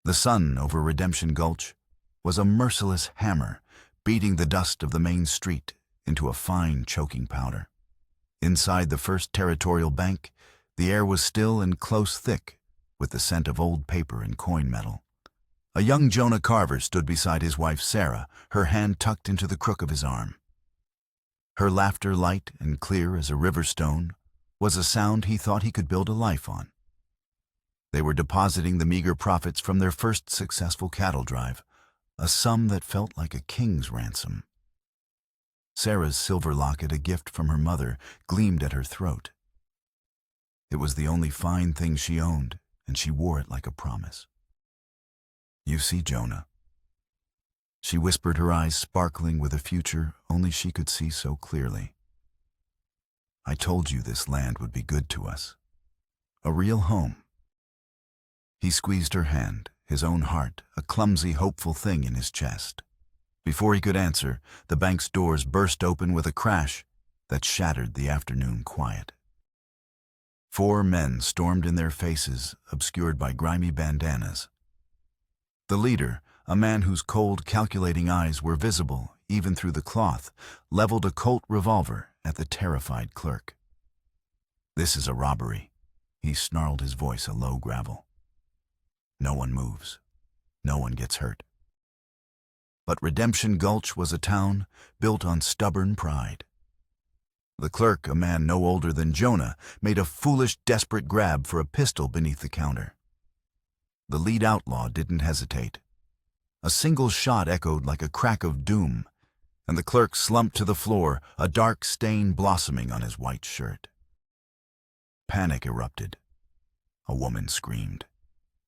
The sun over Redemption Gulch was a merciless hammer, beating the dust of the main street into a fine, choking powder. Inside the First Territorial Bank, the air was still and close thick with the scent of old paper and coin metal. A young Jonah Carver stood beside his wife Sarah, her hand tucked into the crook of his arm. Her laughter, light and clear as a river stone, was a sound he thought he could build a life on. They were depositing the meager profits from their first successful cattle drive, a sum that felt like a king's ransom. Sarah's silver locket, a gift from her mother, gleamed at her throat. It was the only fine thing she owned, and she wore it like a promise. "You see, Jonah," she whispered, her eyes sparkling with a future only she could see so clearly. "I told you this land would be good to us. A real home." He squeezed her hand, his own heart, a clumsy, hopeful thing in his chest. Before he could answer, the bank's doors burst open with a crash that shattered the afternoon quiet. 4 men stormed in, their faces obscured by grimy bandanas. The leader, a man whose cold, calculating eyes were visible even through the cloth, leveled a Colt revolver at the terrified clerk. "This is a robbery," he snarled, his voice a low gravel. "No one moves. No one gets hurt." But Redemption Gulch was a town built on stubborn pride. The clerk, a man no older than Jonah, made a foolish, desperate grab for a pistol beneath the counter. The lead outlaw didn't hesitate. A single shot echoed like a crack of doom, and the clerk slumped to the floor, a dark stain blossoming on his white shirt. Panic erupted. A woman screamed.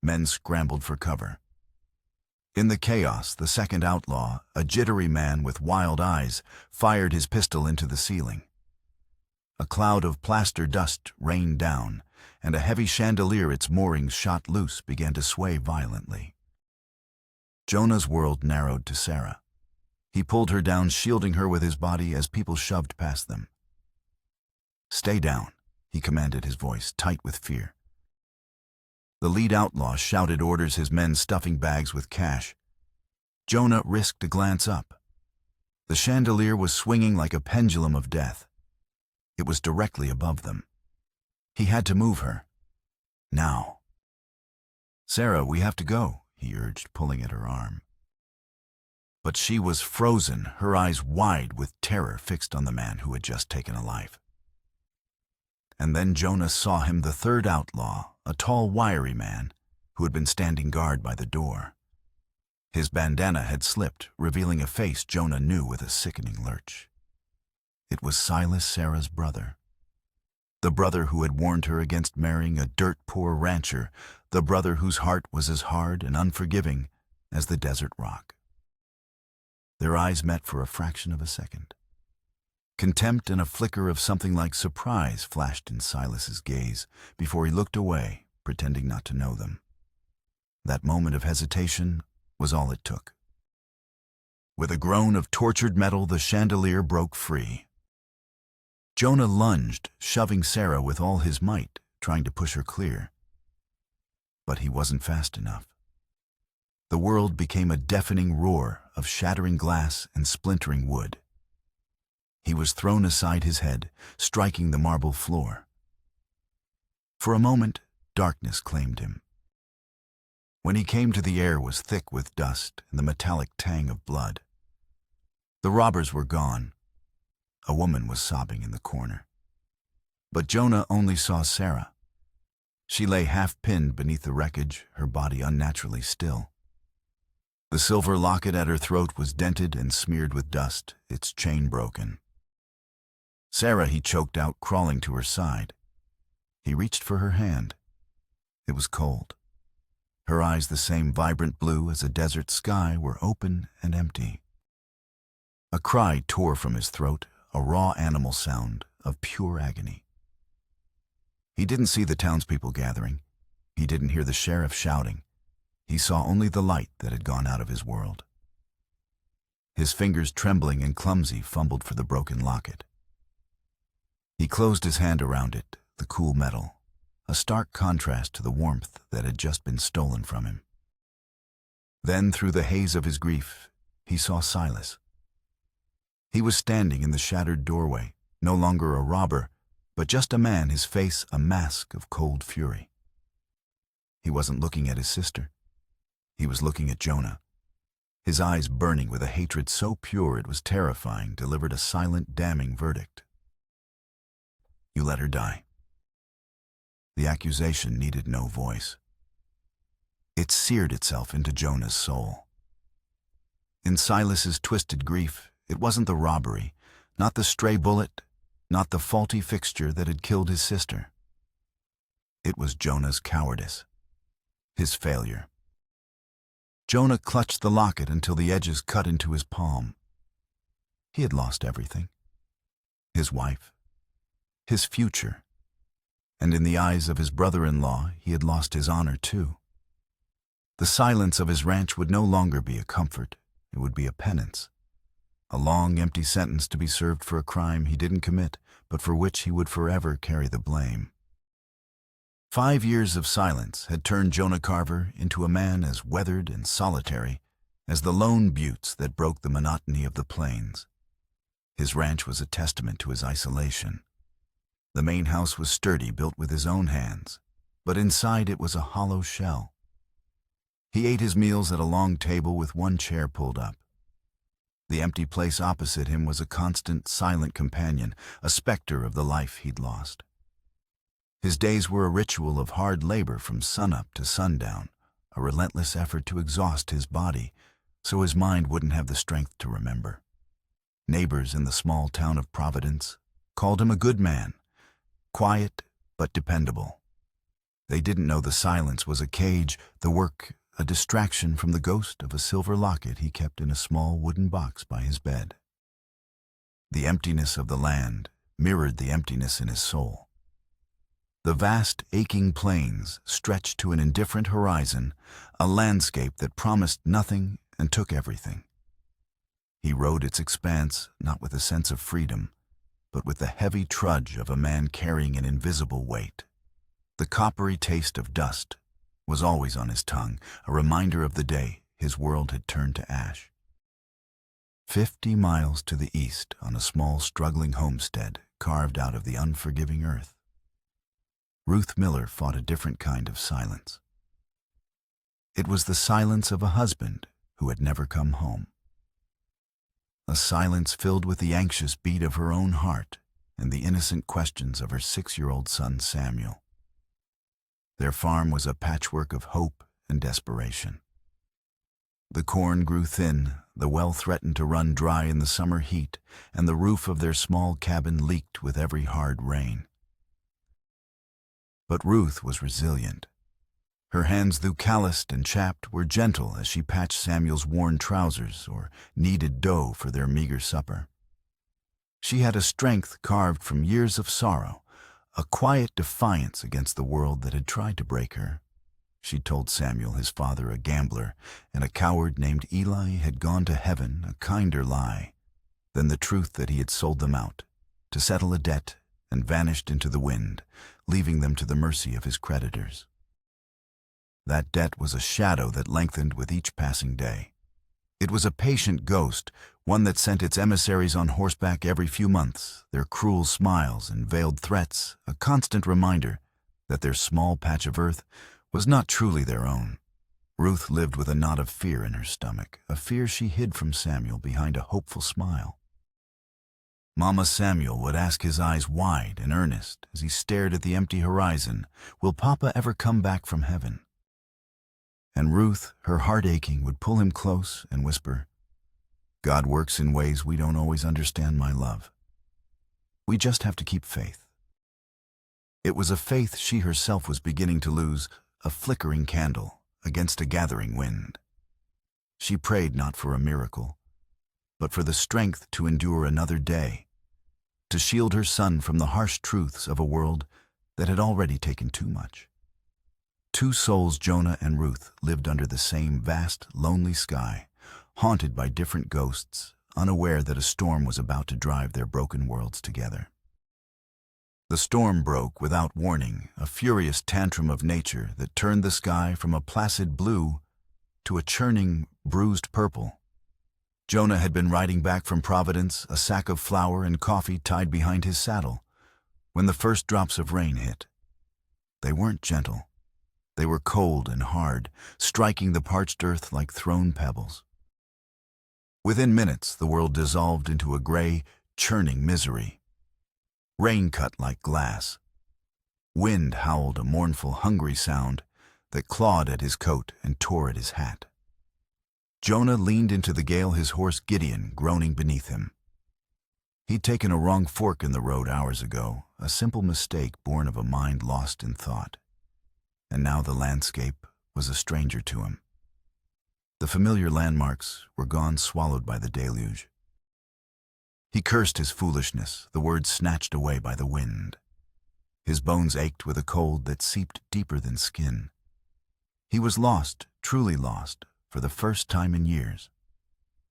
Men scrambled for cover. In the chaos, the second outlaw, a jittery man with wild eyes, fired his pistol into the ceiling. A cloud of plaster dust rained down, and a heavy chandelier, its moorings shot loose, began to sway violently. Jonah's world narrowed to Sarah. He pulled her down, shielding her with his body as people shoved past them. "Stay down," he commanded, his voice tight with fear. The lead outlaw shouted orders, his men stuffing bags with cash. Jonah risked a glance up. The chandelier was swinging like a pendulum of death. It was directly above them. He had to move her. Now. "Sarah, we have to go," he urged, pulling at her arm. But she was frozen, her eyes wide with terror fixed on the man who had just taken a life. And then Jonah saw him, the third outlaw, a tall, wiry man who had been standing guard by the door. His bandana had slipped, revealing a face Jonah knew with a sickening lurch. It was Silas, Sarah's brother. The brother who had warned her against marrying a dirt-poor rancher, the brother whose heart was as hard and unforgiving as the desert rock. Their eyes met for a fraction of a second. Contempt and a flicker of something like surprise flashed in Silas's gaze before he looked away, pretending not to know them. That moment of hesitation was all it took. With a groan of tortured metal, the chandelier broke free. Jonah lunged, shoving Sarah with all his might, trying to push her clear. But he wasn't fast enough. The world became a deafening roar of shattering glass and splintering wood. He was thrown aside, his head striking the marble floor. For a moment, darkness claimed him. When he came to, the air was thick with dust and the metallic tang of blood. The robbers were gone. A woman was sobbing in the corner. But Jonah only saw Sarah. She lay half-pinned beneath the wreckage, her body unnaturally still. The silver locket at her throat was dented and smeared with dust, its chain broken. "Sarah," he choked out, crawling to her side. He reached for her hand. It was cold. Her eyes, the same vibrant blue as a desert sky, were open and empty. A cry tore from his throat, a raw animal sound of pure agony. He didn't see the townspeople gathering. He didn't hear the sheriff shouting. He saw only the light that had gone out of his world. His fingers, trembling and clumsy, fumbled for the broken locket. He closed his hand around it, the cool metal, a stark contrast to the warmth that had just been stolen from him. Then, through the haze of his grief, he saw Silas. He was standing in the shattered doorway, no longer a robber, but just a man, his face a mask of cold fury. He wasn't looking at his sister. He was looking at Jonah. His eyes, burning with a hatred so pure it was terrifying, delivered a silent, damning verdict. "You let her die." The accusation needed no voice. It seared itself into Jonah's soul. In Silas's twisted grief, it wasn't the robbery, not the stray bullet, not the faulty fixture that had killed his sister. It was Jonah's cowardice, his failure. Jonah clutched the locket until the edges cut into his palm. He had lost everything. His wife, his future, and in the eyes of his brother-in-law, he had lost his honor too. The silence of his ranch would no longer be a comfort, it would be a penance. A long, empty sentence to be served for a crime he didn't commit, but for which he would forever carry the blame. 5 years of silence had turned Jonah Carver into a man as weathered and solitary as the lone buttes that broke the monotony of the plains. His ranch was a testament to his isolation. The main house was sturdy, built with his own hands, but inside it was a hollow shell. He ate his meals at a long table with one chair pulled up. The empty place opposite him was a constant, silent companion, a specter of the life he'd lost. His days were a ritual of hard labor from sunup to sundown, a relentless effort to exhaust his body so his mind wouldn't have the strength to remember. Neighbors in the small town of Providence called him a good man, quiet but dependable. They didn't know the silence was a cage, the work a distraction from the ghost of a silver locket he kept in a small wooden box by his bed. The emptiness of the land mirrored the emptiness in his soul. The vast, aching plains stretched to an indifferent horizon, a landscape that promised nothing and took everything. He rode its expanse not with a sense of freedom, but with the heavy trudge of a man carrying an invisible weight. The coppery taste of dust was always on his tongue, a reminder of the day his world had turned to ash. 50 miles to the east, on a small, struggling homestead carved out of the unforgiving earth, Ruth Miller fought a different kind of silence. It was the silence of a husband who had never come home. A silence filled with the anxious beat of her own heart and the innocent questions of her 6-year-old son Samuel. Their farm was a patchwork of hope and desperation. The corn grew thin, the well threatened to run dry in the summer heat, and the roof of their small cabin leaked with every hard rain. But Ruth was resilient. Her hands, though calloused and chapped, were gentle as she patched Samuel's worn trousers or kneaded dough for their meager supper. She had a strength carved from years of sorrow, a quiet defiance against the world that had tried to break her. She told Samuel his father, a gambler, and a coward named Eli, had gone to heaven, a kinder lie than the truth that he had sold them out to settle a debt and vanished into the wind, leaving them to the mercy of his creditors. That debt was a shadow that lengthened with each passing day. It was a patient ghost, one that sent its emissaries on horseback every few months, their cruel smiles and veiled threats a constant reminder that their small patch of earth was not truly their own. Ruth lived with a knot of fear in her stomach, a fear she hid from Samuel behind a hopeful smile. Mama Samuel would ask, his eyes wide and earnest as he stared at the empty horizon, "Will Papa ever come back from heaven?" And Ruth, her heart aching, would pull him close and whisper, "God works in ways we don't always understand, my love. We just have to keep faith." It was a faith she herself was beginning to lose, a flickering candle against a gathering wind. She prayed not for a miracle, but for the strength to endure another day, to shield her son from the harsh truths of a world that had already taken too much. 2 souls, Jonah and Ruth, lived under the same vast, lonely sky, haunted by different ghosts, unaware that a storm was about to drive their broken worlds together. The storm broke without warning, a furious tantrum of nature that turned the sky from a placid blue to a churning, bruised purple. Jonah had been riding back from Providence, a sack of flour and coffee tied behind his saddle, when the first drops of rain hit. They weren't gentle. They were cold and hard, striking the parched earth like thrown pebbles. Within minutes, the world dissolved into a gray, churning misery. Rain cut like glass. Wind howled a mournful, hungry sound that clawed at his coat and tore at his hat. Jonah leaned into the gale, his horse Gideon groaning beneath him. He'd taken a wrong fork in the road hours ago, a simple mistake born of a mind lost in thought. And now the landscape was a stranger to him. The familiar landmarks were gone, swallowed by the deluge. He cursed his foolishness, the words snatched away by the wind. His bones ached with a cold that seeped deeper than skin. He was lost, truly lost, for the first time in years.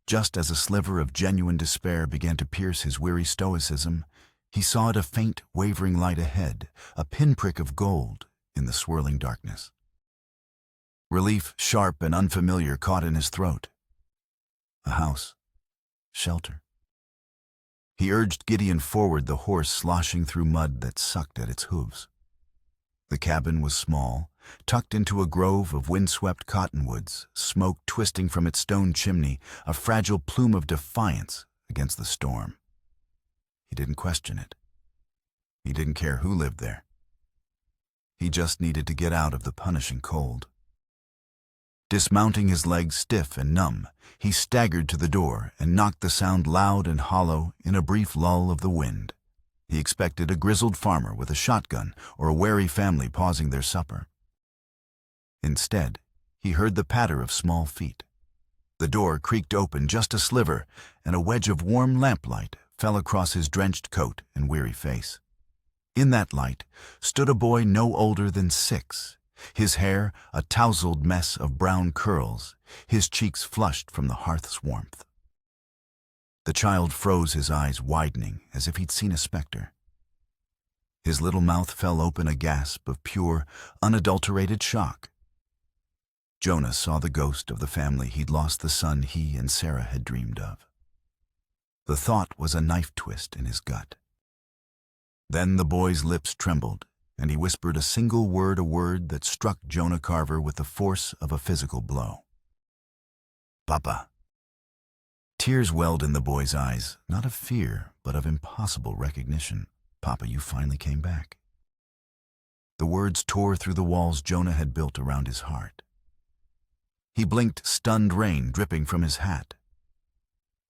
Just as a sliver of genuine despair began to pierce his weary stoicism, he saw it, a faint, wavering light ahead, a pinprick of gold in the swirling darkness. Relief, sharp and unfamiliar, caught in his throat. A house. Shelter. He urged Gideon forward, the horse sloshing through mud that sucked at its hooves. The cabin was small, tucked into a grove of windswept cottonwoods, smoke twisting from its stone chimney, a fragile plume of defiance against the storm. He didn't question it. He didn't care who lived there. He just needed to get out of the punishing cold. Dismounting, his legs stiff and numb, he staggered to the door and knocked the sound loud and hollow in a brief lull of the wind. He expected a grizzled farmer with a shotgun or a wary family pausing their supper. Instead, he heard the patter of small feet. The door creaked open just a sliver, and a wedge of warm lamplight fell across his drenched coat and weary face. In that light stood a boy no older than 6, his hair a tousled mess of brown curls, his cheeks flushed from the hearth's warmth. The child froze, his eyes widening as if he'd seen a specter. His little mouth fell open, a gasp of pure, unadulterated shock. Jonah saw the ghost of the family he'd lost, the son he and Sarah had dreamed of. The thought was a knife twist in his gut. Then the boy's lips trembled, and he whispered a single word, a word that struck Jonah Carver with the force of a physical blow. Papa. Tears welled in the boy's eyes, not of fear, but of impossible recognition. Papa, you finally came back. The words tore through the walls Jonah had built around his heart. He blinked, stunned, rain dripping from his hat.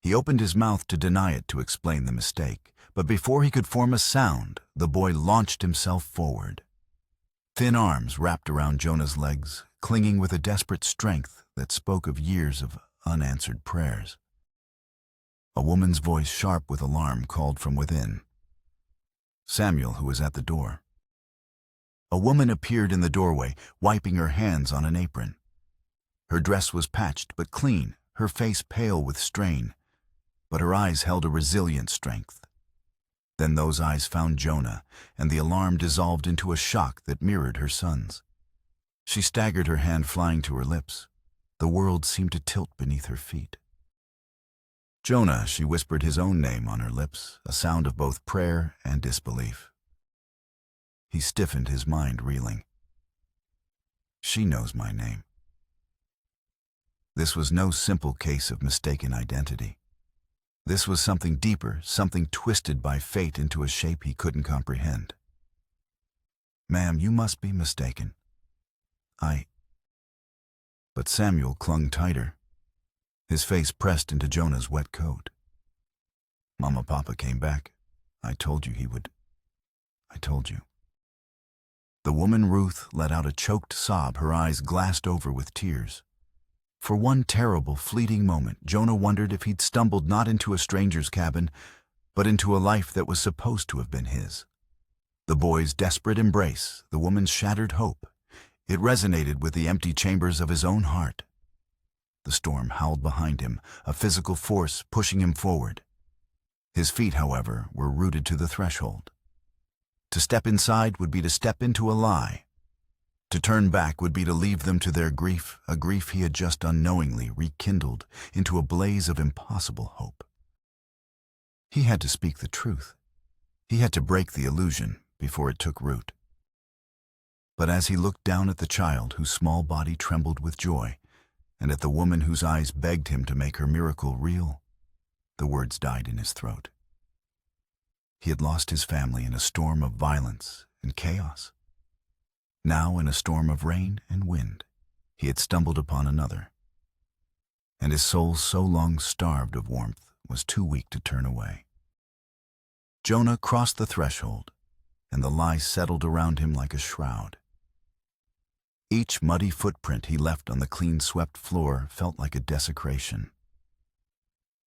He opened his mouth to deny it, to explain the mistake, but before he could form a sound, the boy launched himself forward. Thin arms wrapped around Jonah's legs, clinging with a desperate strength that spoke of years of unanswered prayers. A woman's voice, sharp with alarm, called from within. Samuel, who was at the door. A woman appeared in the doorway, wiping her hands on an apron. Her dress was patched but clean, her face pale with strain, but her eyes held a resilient strength. Then those eyes found Jonah, and the alarm dissolved into a shock that mirrored her son's. She staggered, her hand flying to her lips. The world seemed to tilt beneath her feet. Jonah, she whispered his own name on her lips, a sound of both prayer and disbelief. He stiffened, his mind reeling. She knows my name. This was no simple case of mistaken identity. This was something deeper, something twisted by fate into a shape he couldn't comprehend. Ma'am, you must be mistaken. But Samuel clung tighter, his face pressed into Jonah's wet coat. Mama, Papa came back. I told you he would. I told you. The woman Ruth let out a choked sob, her eyes glassed over with tears. For one terrible, fleeting moment, Jonah wondered if he'd stumbled not into a stranger's cabin, but into a life that was supposed to have been his. The boy's desperate embrace, the woman's shattered hope, it resonated with the empty chambers of his own heart. The storm howled behind him, a physical force pushing him forward. His feet, however, were rooted to the threshold. To step inside would be to step into a lie. To turn back would be to leave them to their grief, a grief he had just unknowingly rekindled into a blaze of impossible hope. He had to speak the truth. He had to break the illusion before it took root. But as he looked down at the child whose small body trembled with joy, and at the woman whose eyes begged him to make her miracle real, the words died in his throat. He had lost his family in a storm of violence and chaos. Now, in a storm of rain and wind, he had stumbled upon another, and his soul, so long starved of warmth, was too weak to turn away. Jonah crossed the threshold, and the lie settled around him like a shroud. Each muddy footprint he left on the clean-swept floor felt like a desecration.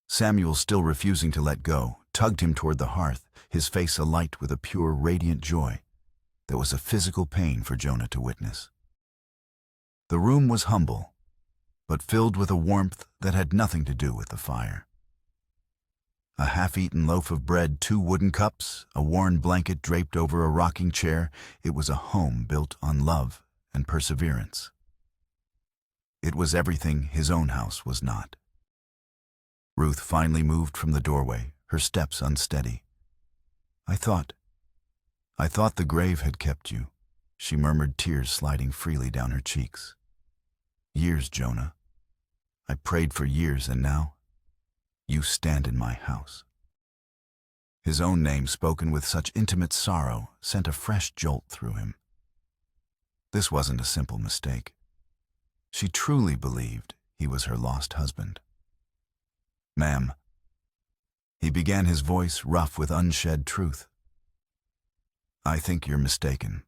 Samuel, still refusing to let go, tugged him toward the hearth, his face alight with a pure, radiant joy that was a physical pain for Jonah to witness. The room was humble, but filled with a warmth that had nothing to do with the fire. A half-eaten loaf of bread, 2 wooden cups, a worn blanket draped over a rocking chair, it was a home built on love and perseverance. It was everything his own house was not. Ruth finally moved from the doorway, her steps unsteady. I thought the grave had kept you," she murmured, tears sliding freely down her cheeks. "Years, Jonah. I prayed for years, and now you stand in my house." His own name, spoken with such intimate sorrow, sent a fresh jolt through him. This wasn't a simple mistake. She truly believed he was her lost husband. "Ma'am," he began, his voice rough with unshed truth, "I think you're mistaken."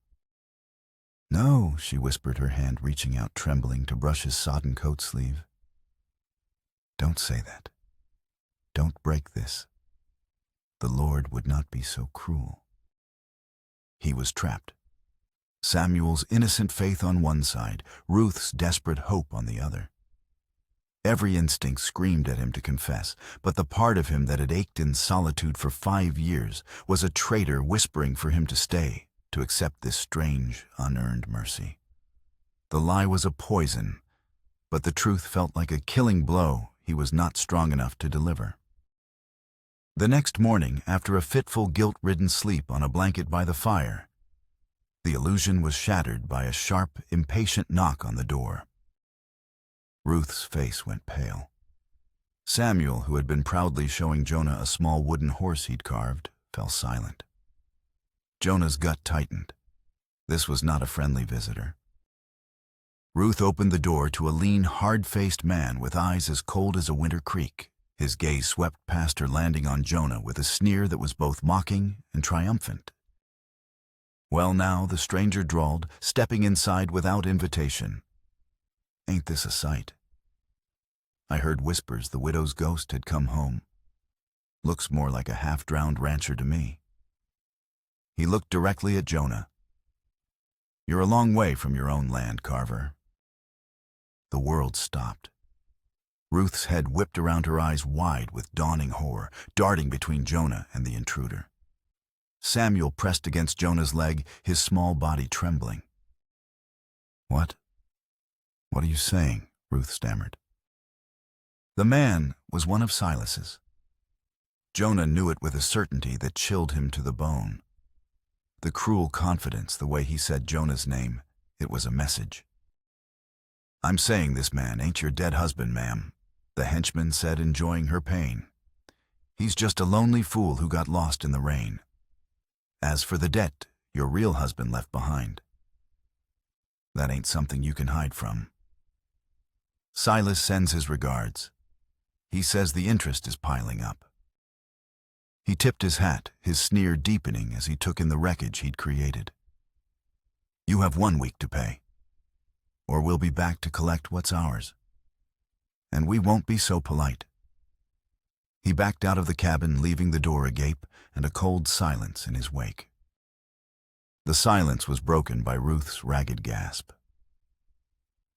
"No," she whispered, her hand reaching out, trembling, to brush his sodden coat sleeve. "Don't say that. Don't break this. The Lord would not be so cruel." He was trapped. Samuel's innocent faith on one side, Ruth's desperate hope on the other. Every instinct screamed at him to confess, but the part of him that had ached in solitude for 5 years was a traitor whispering for him to stay, to accept this strange, unearned mercy. The lie was a poison, but the truth felt like a killing blow he was not strong enough to deliver. The next morning, after a fitful, guilt-ridden sleep on a blanket by the fire, the illusion was shattered by a sharp, impatient knock on the door. Ruth's face went pale. Samuel, who had been proudly showing Jonah a small wooden horse he'd carved, fell silent. Jonah's gut tightened. This was not a friendly visitor. Ruth opened the door to a lean, hard-faced man with eyes as cold as a winter creek. His gaze swept past her, landing on Jonah with a sneer that was both mocking and triumphant. "Well now," the stranger drawled, stepping inside without invitation. "Ain't this a sight? I heard whispers the widow's ghost had come home. Looks more like a half-drowned rancher to me." He looked directly at Jonah. "You're a long way from your own land, Carver." The world stopped. Ruth's head whipped around, her eyes wide with dawning horror, darting between Jonah and the intruder. Samuel pressed against Jonah's leg, his small body trembling. What are you saying?" Ruth stammered. The man was one of Silas's. Jonah knew it with a certainty that chilled him to the bone. The cruel confidence, the way he said Jonah's name, it was a message. "I'm saying this man ain't your dead husband, ma'am," the henchman said, enjoying her pain. "He's just a lonely fool who got lost in the rain. As for the debt your real husband left behind, that ain't something you can hide from. Silas sends his regards. He says the interest is piling up." He tipped his hat, his sneer deepening as he took in the wreckage he'd created. "You have 1 week to pay, or we'll be back to collect what's ours. And we won't be so polite." He backed out of the cabin, leaving the door agape and a cold silence in his wake. The silence was broken by Ruth's ragged gasp.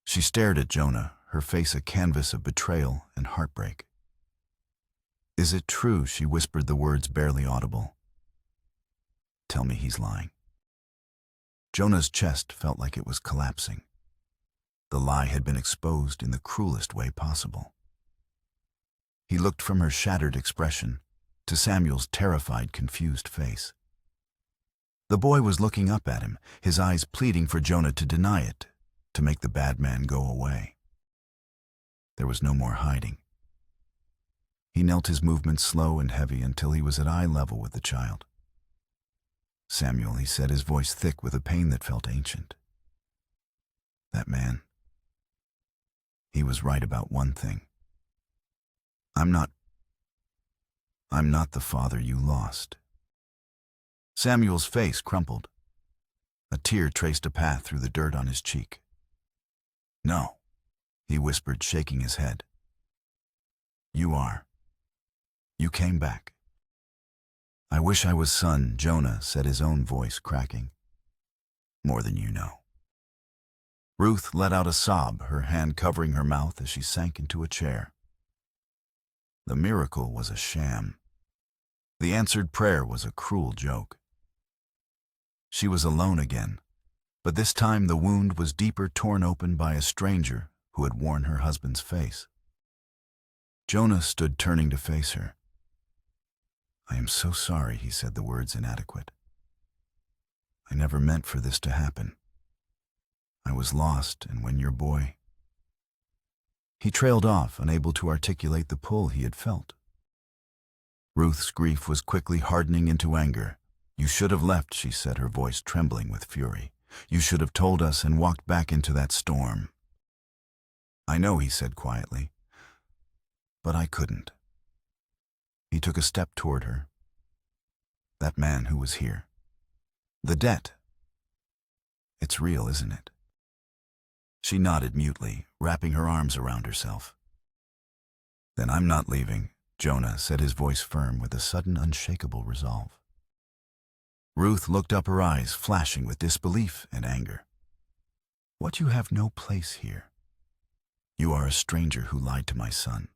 She stared at Jonah, her face a canvas of betrayal and heartbreak. "Is it true?" she whispered, the words barely audible. "Tell me he's lying." Jonah's chest felt like it was collapsing. The lie had been exposed in the cruelest way possible. He looked from her shattered expression to Samuel's terrified, confused face. The boy was looking up at him, his eyes pleading for Jonah to deny it, to make the bad man go away. There was no more hiding. He knelt, his movements slow and heavy, until he was at eye level with the child. "Samuel," he said, his voice thick with a pain that felt ancient. "That man, he was right about one thing. I'm not the father you lost." Samuel's face crumpled. A tear traced a path through the dirt on his cheek. "No," he whispered, shaking his head. "You are. You came back." "I wish I was son," Jonah said, his own voice cracking. "More than you know." Ruth let out a sob, her hand covering her mouth as she sank into a chair. The miracle was a sham. The answered prayer was a cruel joke. She was alone again, but this time the wound was deeper, torn open by a stranger who had worn her husband's face. Jonah stood turning to face her. "I am so sorry," he said, the words inadequate. "I never meant for this to happen. I was lost, and when your boy—" He trailed off, unable to articulate the pull he had felt. Ruth's grief was quickly hardening into anger. "You should have left," she said, her voice trembling with fury. "You should have told us and walked back into that storm." "I know," he said quietly, "but I couldn't." He took a step toward her. "That man who was here. The debt. It's real, isn't it?" She nodded mutely, wrapping her arms around herself. "Then I'm not leaving," Jonah said, his voice firm with a sudden, unshakable resolve. Ruth looked up, her eyes flashing with disbelief and anger. "What, you have no place here? You are a stranger who lied to my son."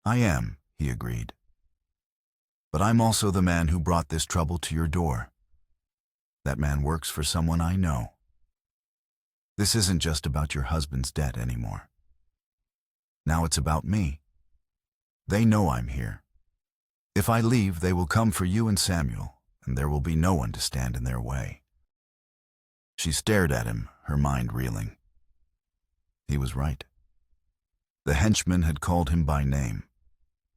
"I am," he agreed. "But I'm also the man who brought this trouble to your door. That man works for someone I know. This isn't just about your husband's debt anymore. Now it's about me. They know I'm here. If I leave, they will come for you and Samuel, and there will be no one to stand in their way." She stared at him, her mind reeling. He was right. The henchman had called him by name.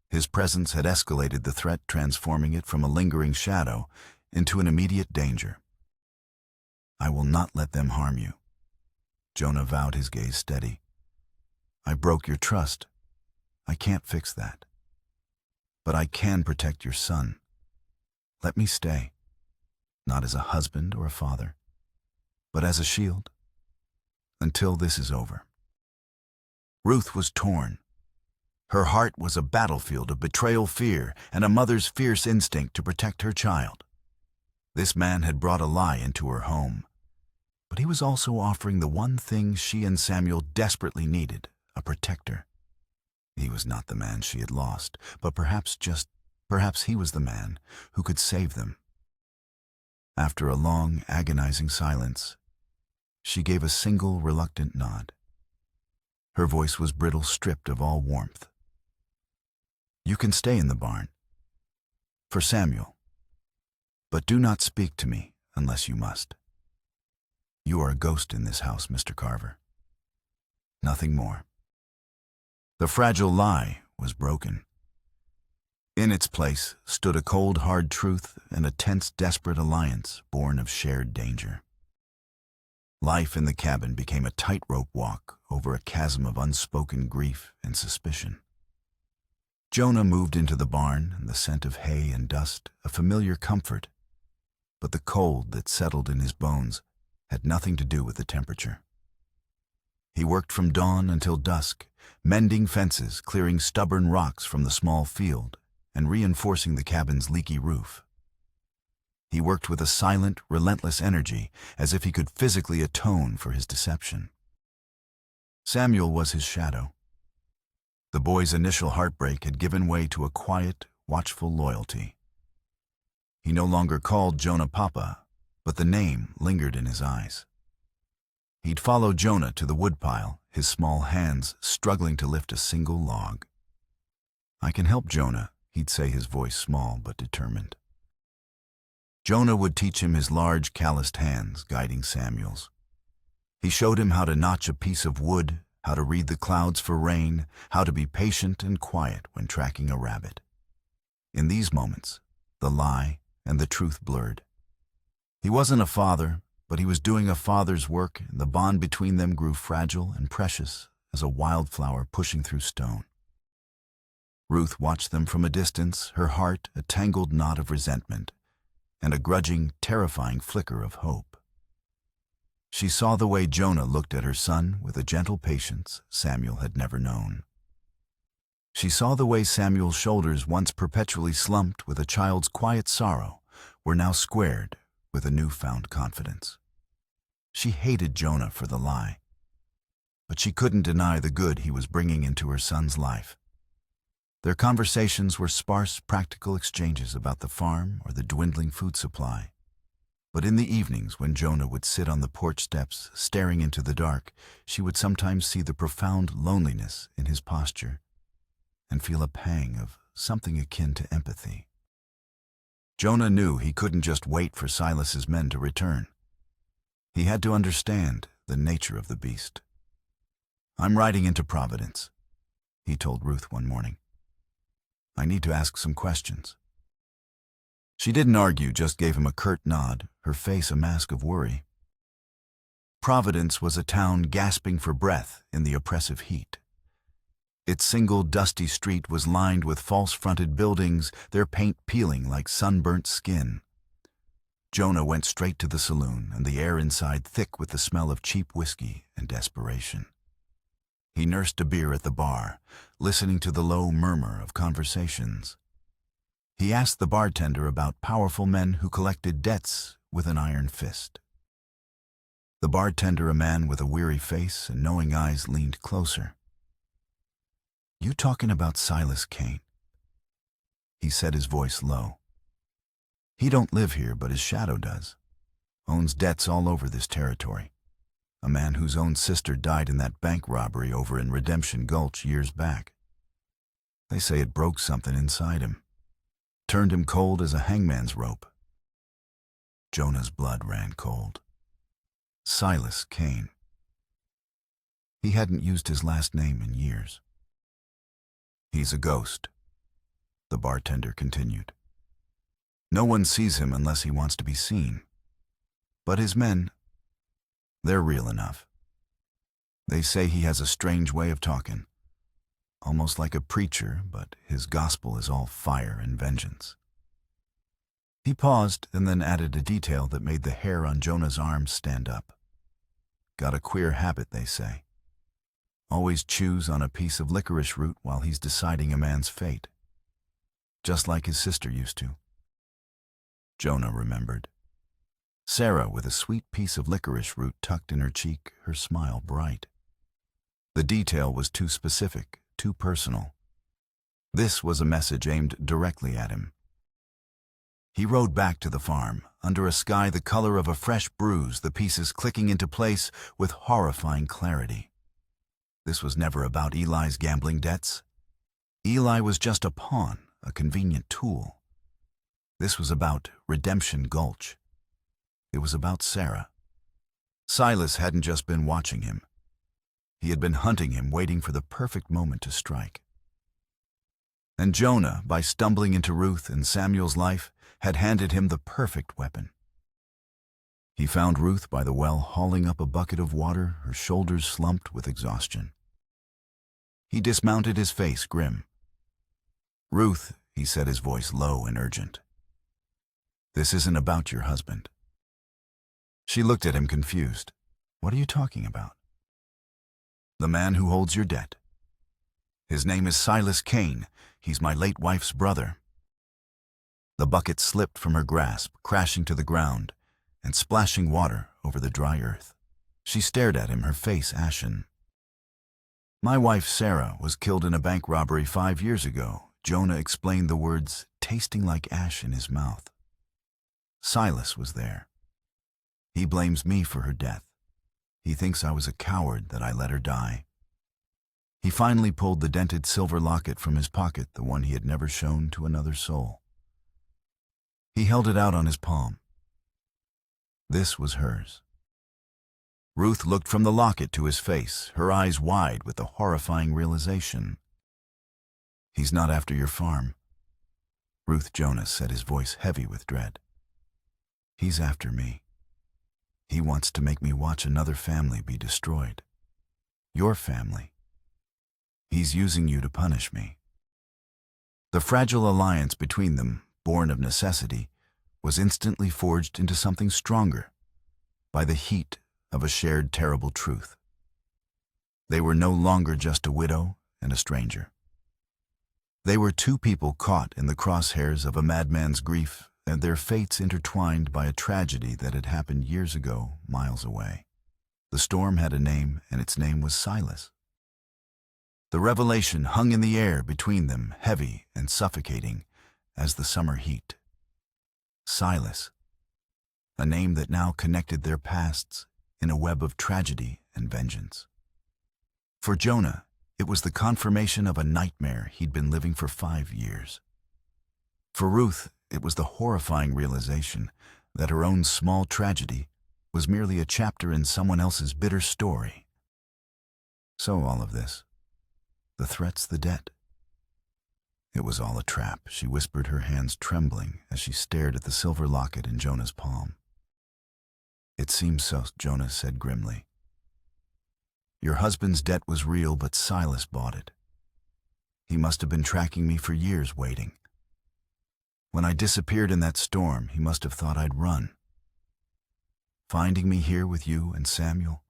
His presence had escalated the threat, transforming it from a lingering shadow into an immediate danger. "I will not let them harm you." Jonah vowed, his gaze steady. "I broke your trust. I can't fix that. But I can protect your son. Let me stay, not as a husband or a father, but as a shield, until this is over." Ruth was torn. Her heart was a battlefield of betrayal, fear, and a mother's fierce instinct to protect her child. This man had brought a lie into her home, but he was also offering the one thing she and Samuel desperately needed, a protector. He was not the man she had lost, but perhaps he was the man who could save them. After a long, agonizing silence, she gave a single reluctant nod. Her voice was brittle, stripped of all warmth. "You can stay in the barn. For Samuel. But do not speak to me unless you must. You are a ghost in this house, Mr. Carver. Nothing more." The fragile lie was broken. In its place stood a cold, hard truth and a tense, desperate alliance born of shared danger. Life in the cabin became a tightrope walk over a chasm of unspoken grief and suspicion. Jonah moved into the barn, and the scent of hay and dust, a familiar comfort, but the cold that settled in his bones had nothing to do with the temperature. He worked from dawn until dusk, mending fences, clearing stubborn rocks from the small field, and reinforcing the cabin's leaky roof. He worked with a silent, relentless energy, as if he could physically atone for his deception. Samuel was his shadow. The boy's initial heartbreak had given way to a quiet, watchful loyalty. He no longer called Jonah Papa, but the name lingered in his eyes. He'd follow Jonah to the woodpile, his small hands struggling to lift a single log. "I can help, Jonah," he'd say, his voice small but determined. Jonah would teach him his large, calloused hands guiding Samuel's. He showed him how to notch a piece of wood, how to read the clouds for rain, how to be patient and quiet when tracking a rabbit. In these moments, the lie and the truth blurred. He wasn't a father, but he was doing a father's work, and the bond between them grew fragile and precious as a wildflower pushing through stone. Ruth watched them from a distance, her heart a tangled knot of resentment and a grudging, terrifying flicker of hope. She saw the way Jonah looked at her son with a gentle patience Samuel had never known. She saw the way Samuel's shoulders, once perpetually slumped with a child's quiet sorrow, were now squared with a newfound confidence. She hated Jonah for the lie, but she couldn't deny the good he was bringing into her son's life. Their conversations were sparse, practical exchanges about the farm or the dwindling food supply. But in the evenings, when Jonah would sit on the porch steps, staring into the dark, she would sometimes see the profound loneliness in his posture and feel a pang of something akin to empathy. Jonah knew he couldn't just wait for Silas's men to return. He had to understand the nature of the beast. "I'm riding into Providence," he told Ruth one morning. "I need to ask some questions." She didn't argue, just gave him a curt nod, her face a mask of worry. Providence was a town gasping for breath in the oppressive heat. Its single dusty street was lined with false-fronted buildings, their paint peeling like sunburnt skin. Jonah went straight to the saloon, and the air inside thick with the smell of cheap whiskey and desperation. He nursed a beer at the bar, listening to the low murmur of conversations. He asked the bartender about powerful men who collected debts with an iron fist. The bartender, a man with a weary face and knowing eyes, leaned closer. "You talking about Silas Kane?" He said, his voice low. "He don't live here, but his shadow does. Owns debts all over this territory. A man whose own sister died in that bank robbery over in Redemption Gulch years back. They say it broke something inside him. Turned him cold as a hangman's rope." Jonah's blood ran cold. Silas Kane. He hadn't used his last name in years. "He's a ghost," the bartender continued. "No one sees him unless he wants to be seen. But his men, they're real enough. They say he has a strange way of talking. Almost like a preacher, but his gospel is all fire and vengeance." He paused and then added a detail that made the hair on Jonah's arms stand up. "Got a queer habit, they say. Always chews on a piece of licorice root while he's deciding a man's fate. Just like his sister used to." Jonah remembered. Sarah with a sweet piece of licorice root tucked in her cheek, her smile bright. The detail was too specific, too personal. This was a message aimed directly at him. He rode back to the farm, under a sky the color of a fresh bruise, the pieces clicking into place with horrifying clarity. This was never about Eli's gambling debts. Eli was just a pawn, a convenient tool. This was about Redemption Gulch. It was about Sarah. Silas hadn't just been watching him. He had been hunting him, waiting for the perfect moment to strike. And Jonah, by stumbling into Ruth and Samuel's life, had handed him the perfect weapon. He found Ruth by the well, hauling up a bucket of water, her shoulders slumped with exhaustion. He dismounted, his face grim. "Ruth," he said, his voice low and urgent. "This isn't about your husband." She looked at him confused. "What are you talking about?" "The man who holds your debt. His name is Silas Kane. He's my late wife's brother." The bucket slipped from her grasp, crashing to the ground and splashing water over the dry earth. She stared at him, her face ashen. "My wife, Sarah, was killed in a bank robbery 5 years ago," Jonah explained, the words tasting like ash in his mouth. "Silas was there. He blames me for her death. He thinks I was a coward that I let her die. He finally pulled the dented silver locket from his pocket, the one he had never shown to another soul. He held it out on his palm. This was hers. Ruth looked from the locket to his face, her eyes wide with the horrifying realization. "He's not after your farm," Ruth Jonas said, his voice heavy with dread. "He's after me. He wants to make me watch another family be destroyed. Your family. He's using you to punish me." The fragile alliance between them, born of necessity, was instantly forged into something stronger by the heat of a shared terrible truth. They were no longer just a widow and a stranger. They were two people caught in the crosshairs of a madman's grief, and their fates intertwined by a tragedy that had happened years ago, miles away. The storm had a name, and its name was Silas. The revelation hung in the air between them, heavy and suffocating as the summer heat. Silas, a name that now connected their pasts in a web of tragedy and vengeance. For Jonah, it was the confirmation of a nightmare he'd been living for 5 years. For Ruth, it was the horrifying realization that her own small tragedy was merely a chapter in someone else's bitter story. So all of this, the threats, the debt. It was all a trap, she whispered, her hands trembling as she stared at the silver locket in Jonah's palm. "It seems so," Jonah said grimly. "Your husband's debt was real, but Silas bought it. He must have been tracking me for years, waiting. When I disappeared in that storm, he must have thought I'd run. Finding me here with you and Samuel,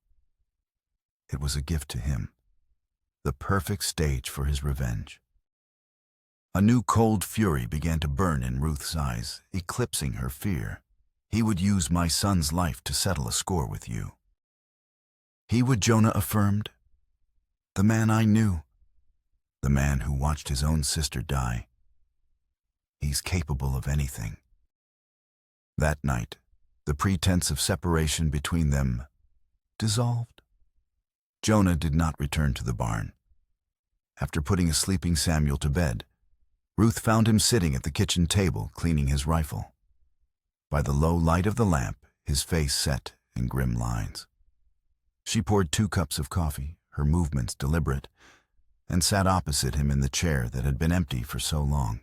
it was a gift to him, the perfect stage for his revenge." A new cold fury began to burn in Ruth's eyes, eclipsing her fear. "He would use my son's life to settle a score with you." "He would," Jonah affirmed. "The man I knew. The man who watched his own sister die. He's capable of anything." That night, the pretense of separation between them dissolved. Jonah did not return to the barn. After putting a sleeping Samuel to bed, Ruth found him sitting at the kitchen table, cleaning his rifle. By the low light of the lamp, his face set in grim lines. She poured 2 cups of coffee, her movements deliberate, and sat opposite him in the chair that had been empty for so long.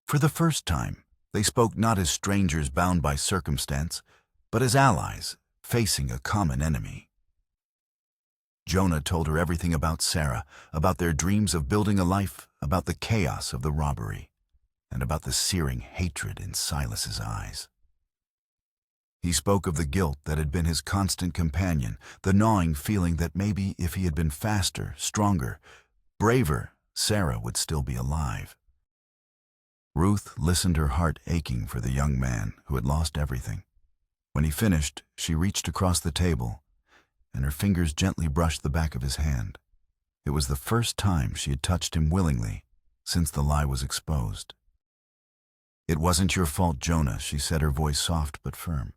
For the first time, they spoke not as strangers bound by circumstance, but as allies facing a common enemy. Jonah told her everything about Sarah, about their dreams of building a life, about the chaos of the robbery, and about the searing hatred in Silas's eyes. He spoke of the guilt that had been his constant companion, the gnawing feeling that maybe if he had been faster, stronger, braver, Sarah would still be alive. Ruth listened, her heart aching for the young man who had lost everything. When he finished, she reached across the table, and her fingers gently brushed the back of his hand. It was the first time she had touched him willingly since the lie was exposed. "It wasn't your fault, Jonah," she said, her voice soft but firm.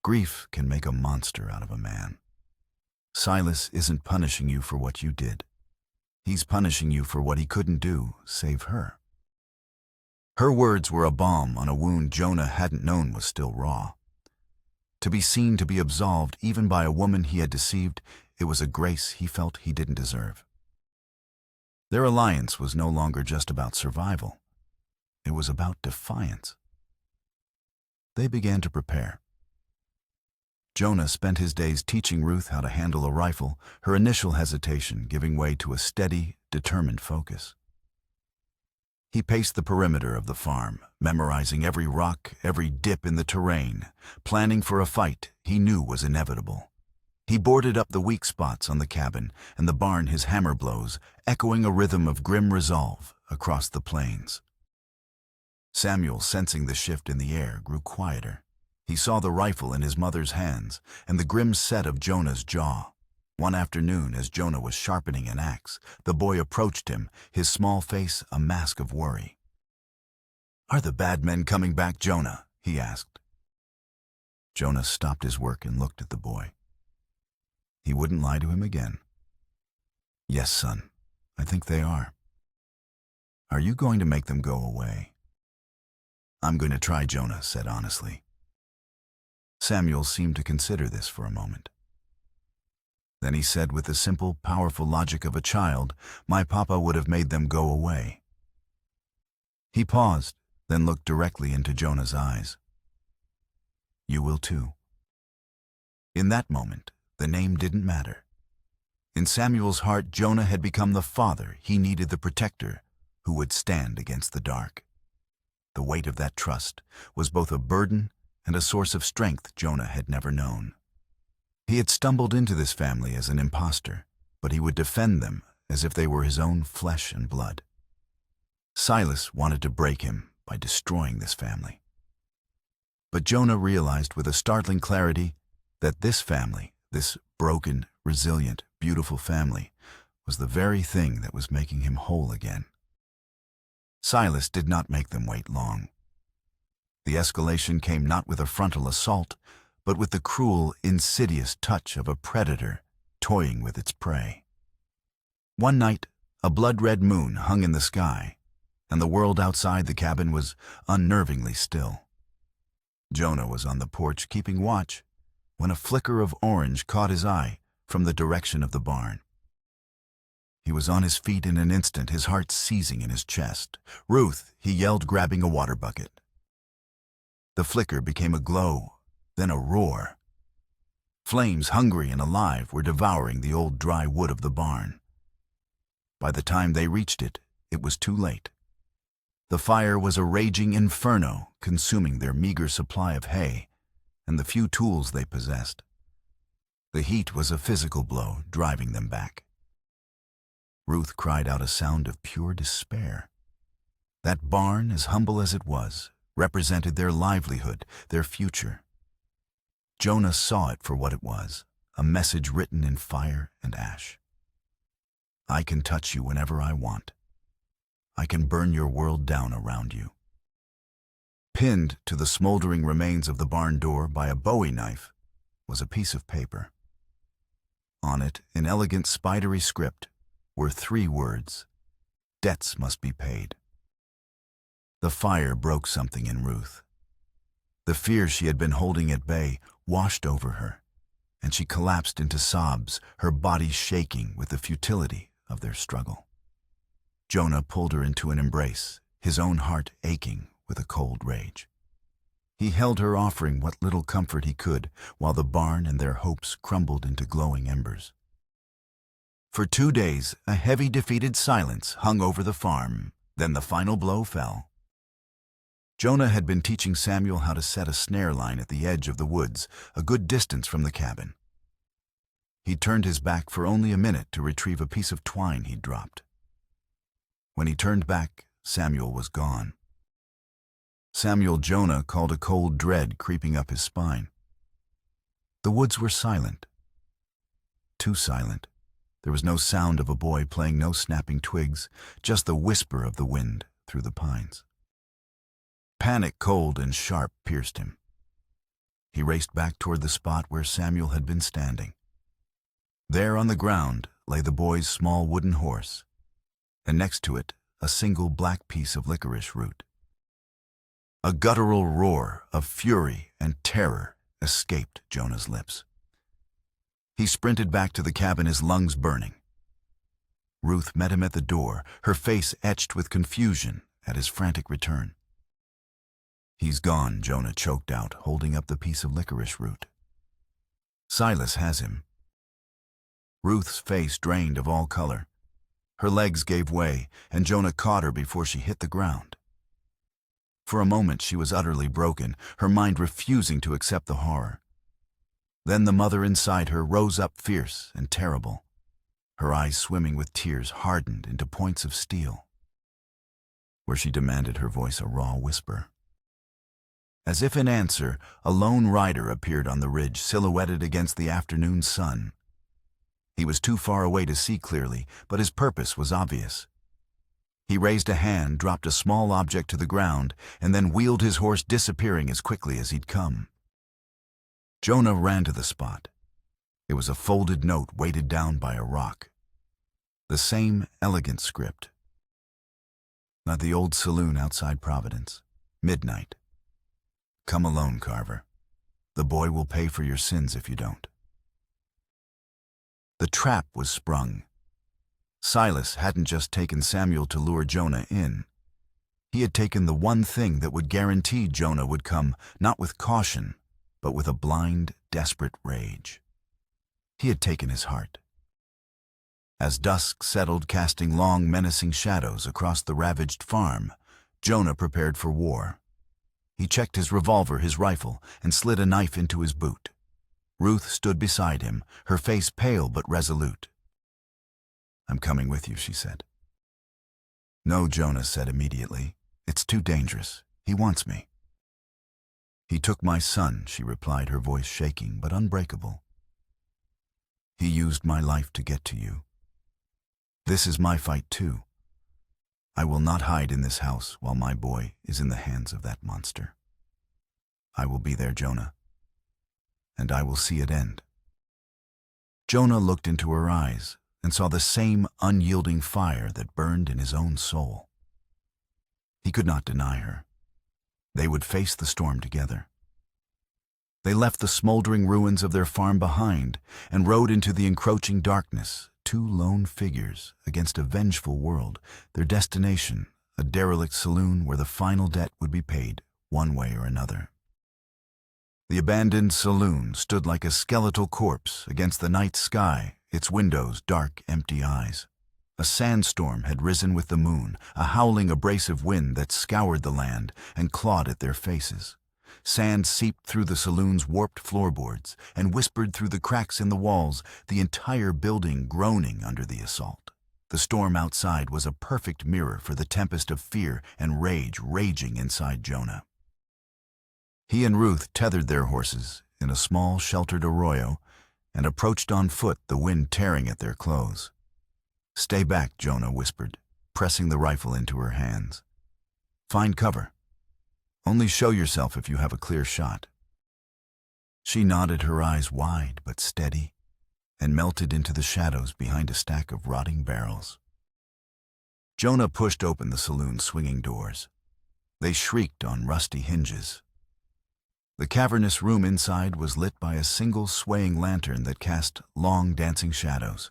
"Grief can make a monster out of a man. Silas isn't punishing you for what you did. He's punishing you for what he couldn't do, save her." Her words were a balm on a wound Jonah hadn't known was still raw. To be seen to be absolved even by a woman he had deceived, it was a grace he felt he didn't deserve. Their alliance was no longer just about survival. It was about defiance. They began to prepare. Jonah spent his days teaching Ruth how to handle a rifle, her initial hesitation giving way to a steady, determined focus. He paced the perimeter of the farm, memorizing every rock, every dip in the terrain, planning for a fight he knew was inevitable. He boarded up the weak spots on the cabin and the barn, his hammer blows echoing a rhythm of grim resolve across the plains. Samuel, sensing the shift in the air, grew quieter. He saw the rifle in his mother's hands and the grim set of Jonah's jaw. One afternoon, as Jonah was sharpening an axe, the boy approached him, his small face a mask of worry. "Are the bad men coming back, Jonah?" he asked. Jonah stopped his work and looked at the boy. He wouldn't lie to him again. Yes, son, I think they are. Are you going to make them go away? I'm going to try, Jonah said honestly. Samuel seemed to consider this for a moment. Then he said with the simple, powerful logic of a child, my papa would have made them go away. He paused, then looked directly into Jonah's eyes. You will too. In that moment, the name didn't matter. In Samuel's heart, Jonah had become the father he needed, the protector who would stand against the dark. The weight of that trust was both a burden and a source of strength Jonah had never known. He had stumbled into this family as an imposter, but he would defend them as if they were his own flesh and blood. Silas wanted to break him by destroying this family. But Jonah realized with a startling clarity that this family, this broken, resilient, beautiful family, was the very thing that was making him whole again. Silas did not make them wait long. The escalation came not with a frontal assault, but with the cruel, insidious touch of a predator toying with its prey. One night, a blood-red moon hung in the sky, and the world outside the cabin was unnervingly still. Jonah was on the porch keeping watch when a flicker of orange caught his eye from the direction of the barn. He was on his feet in an instant, his heart seizing in his chest. Ruth, he yelled, grabbing a water bucket. The flicker became a glow, then a roar. Flames, hungry and alive, were devouring the old dry wood of the barn. By the time they reached it, it was too late. The fire was a raging inferno, consuming their meager supply of hay and the few tools they possessed. The heat was a physical blow, driving them back. Ruth cried out a sound of pure despair. That barn, as humble as it was, represented their livelihood, their future. Jonah saw it for what it was, a message written in fire and ash. I can touch you whenever I want. I can burn your world down around you. Pinned to the smoldering remains of the barn door by a bowie knife was a piece of paper. On it, in elegant spidery script, were 3 words: debts must be paid. The fire broke something in Ruth. The fear she had been holding at bay washed over her, and she collapsed into sobs, her body shaking with the futility of their struggle. Jonah pulled her into an embrace, his own heart aching with a cold rage. He held her, offering what little comfort he could, while the barn and their hopes crumbled into glowing embers. For 2 days, a heavy, defeated silence hung over the farm. Then the final blow fell. Jonah had been teaching Samuel how to set a snare line at the edge of the woods, a good distance from the cabin. He turned his back for only a minute to retrieve a piece of twine he'd dropped. When he turned back, Samuel was gone. Jonah called a cold dread creeping up his spine. The woods were silent. Too silent. There was no sound of a boy playing, no snapping twigs, just the whisper of the wind through the pines. Panic, cold and sharp, pierced him. He raced back toward the spot where Samuel had been standing. There on the ground lay the boy's small wooden horse, and next to it a single black piece of licorice root. A guttural roar of fury and terror escaped Jonah's lips. He sprinted back to the cabin, his lungs burning. Ruth met him at the door, her face etched with confusion at his frantic return. He's gone, Jonah choked out, holding up the piece of licorice root. Silas has him. Ruth's face drained of all color. Her legs gave way, and Jonah caught her before she hit the ground. For a moment she was utterly broken, her mind refusing to accept the horror. Then the mother inside her rose up fierce and terrible. Her eyes swimming with tears hardened into points of steel. Where she demanded, her voice a raw whisper. As if in answer, a lone rider appeared on the ridge, silhouetted against the afternoon sun. He was too far away to see clearly, but his purpose was obvious. He raised a hand, dropped a small object to the ground, and then wheeled his horse, disappearing as quickly as he'd come. Jonah ran to the spot. It was a folded note weighted down by a rock. The same elegant script. At the old saloon outside Providence. Midnight. Come alone, Carver. The boy will pay for your sins if you don't. The trap was sprung. Silas hadn't just taken Samuel to lure Jonah in. He had taken the one thing that would guarantee Jonah would come not with caution, but with a blind, desperate rage. He had taken his heart. As dusk settled, casting long, menacing shadows across the ravaged farm, Jonah prepared for war. He checked his revolver, his rifle, and slid a knife into his boot. Ruth stood beside him, her face pale but resolute. "I'm coming with you," she said. "No," Jonah said immediately. "It's too dangerous. He wants me." "He took my son," she replied, her voice shaking but unbreakable. "He used my life to get to you. This is my fight too. I will not hide in this house while my boy is in the hands of that monster. I will be there, Jonah, and I will see it end." Jonah looked into her eyes and saw the same unyielding fire that burned in his own soul. He could not deny her. They would face the storm together. They left the smoldering ruins of their farm behind and rode into the encroaching darkness, two lone figures against a vengeful world, their destination a derelict saloon where the final debt would be paid one way or another. The abandoned saloon stood like a skeletal corpse against the night sky, its windows dark, empty eyes. A sandstorm had risen with the moon, a howling, abrasive wind that scoured the land and clawed at their faces. Sand seeped through the saloon's warped floorboards and whispered through the cracks in the walls, the entire building groaning under the assault. The storm outside was a perfect mirror for the tempest of fear and rage raging inside Jonah. He and Ruth tethered their horses in a small, sheltered arroyo and approached on foot, the wind tearing at their clothes. "Stay back," Jonah whispered, pressing the rifle into her hands. "Find cover. Only show yourself if you have a clear shot." She nodded, her eyes wide but steady, and melted into the shadows behind a stack of rotting barrels. Jonah pushed open the saloon's swinging doors. They shrieked on rusty hinges. The cavernous room inside was lit by a single swaying lantern that cast long dancing shadows.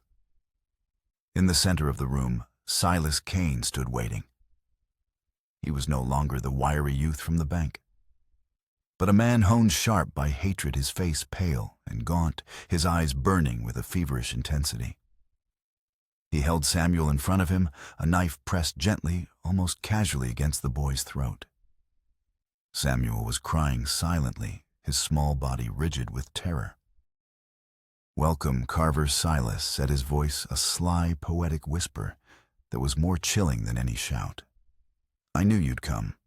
In the center of the room, Silas Kane stood waiting. He was no longer the wiry youth from the bank, but a man honed sharp by hatred, his face pale and gaunt, his eyes burning with a feverish intensity. He held Samuel in front of him, a knife pressed gently, almost casually against the boy's throat. Samuel was crying silently, his small body rigid with terror. "Welcome, Carver," Silas said, his voice a sly, poetic whisper that was more chilling than any shout. "I knew you'd come.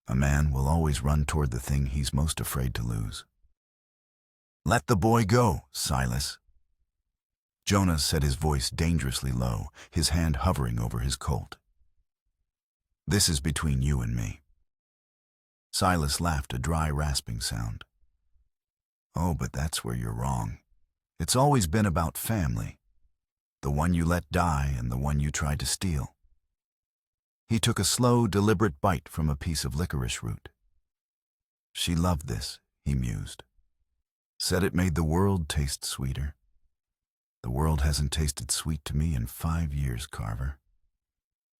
A man will always run toward the thing he's most afraid to lose." "Let the boy go, Silas." Jonah said, his voice dangerously low, his hand hovering over his colt. "This is between you and me." Silas laughed, a dry, rasping sound. "Oh, but that's where you're wrong. It's always been about family. The one you let die and the one you tried to steal." He took a slow, deliberate bite from a piece of licorice root. "She loved this," he mused. "Said it made the world taste sweeter. The world hasn't tasted sweet to me in 5 years, Carver.